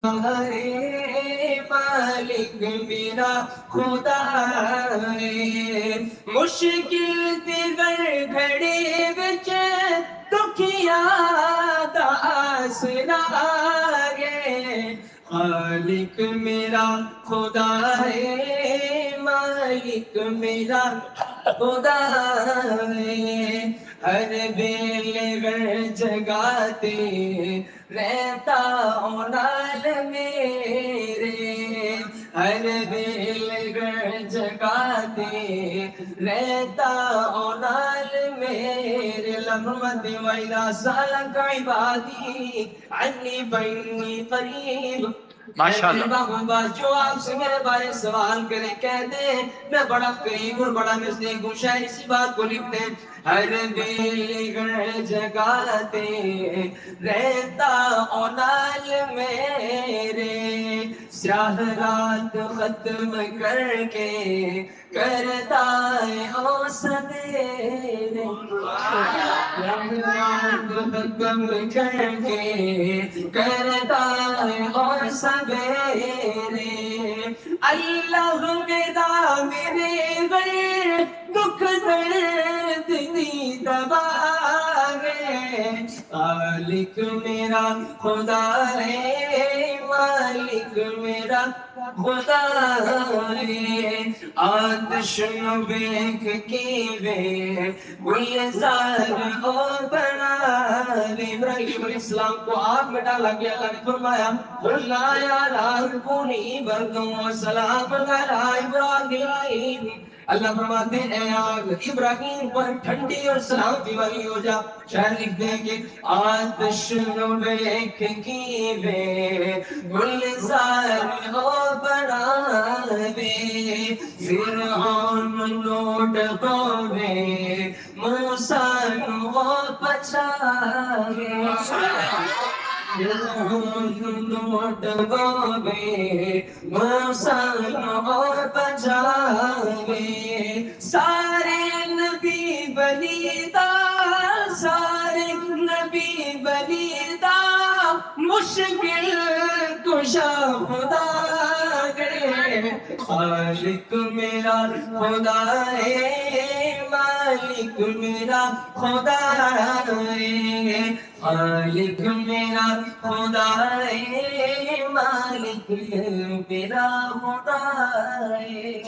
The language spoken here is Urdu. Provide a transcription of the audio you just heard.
ہے مالک میرا خدا ہے مشکل دیگر گھڑی وچ دکھیا دا آسرا ہے خالق میرا خدا ہے مالک میرا خدا ہے ہر بیل جگاتے رہتا نال میرے ہر بیل جگاتے رہتا نال میرے لمحت وإذا سألك عبادی عنی بینی قریب جو آپ سے میرے بارے سوال کریں کہہ دیں میں بڑا قریب اور بڑا نزدیک ہوں شاید اسی بات کو لکھتے ہیں ہر بیل جگاتے رہتا نال میرے سیاہ رات ختم کر کے کرتا ہے او سویرے سیاہ رات ختم کر کے کرتا ہے او سویرے اللہ میرا میرے غیر دکھ درد دی دوا ہے خالق میرا خدا ہے مالک میرا خدا ہے آتش نو بیک کی وے گلزار او بنا ابراہیم علیہ السلام کو آگ میں ڈالا گیا اللہ نے فرمایا قلنا یا نار کونی بردوں سلام علی ابراہیم اللہ فرماتے ہیں اے آگ ابراہیم پر ٹھنڈی اور سلامتی والی ہو جا شاعر لکھ دیں کہ آتش نو بیک کی وے گلزار ہو بناوے فرعون نوٹ گوے موسیٰ نو پچاوے نوٹ گوے موسیٰ نو پچاوے سارے نبی بلیدا سارے نبی بلیدا مشکل کشا خدا ہے خالق میرا خدا ہے مالک میرا خدا ہے خالق میرا خدا ہے مالک میرا خدا ہے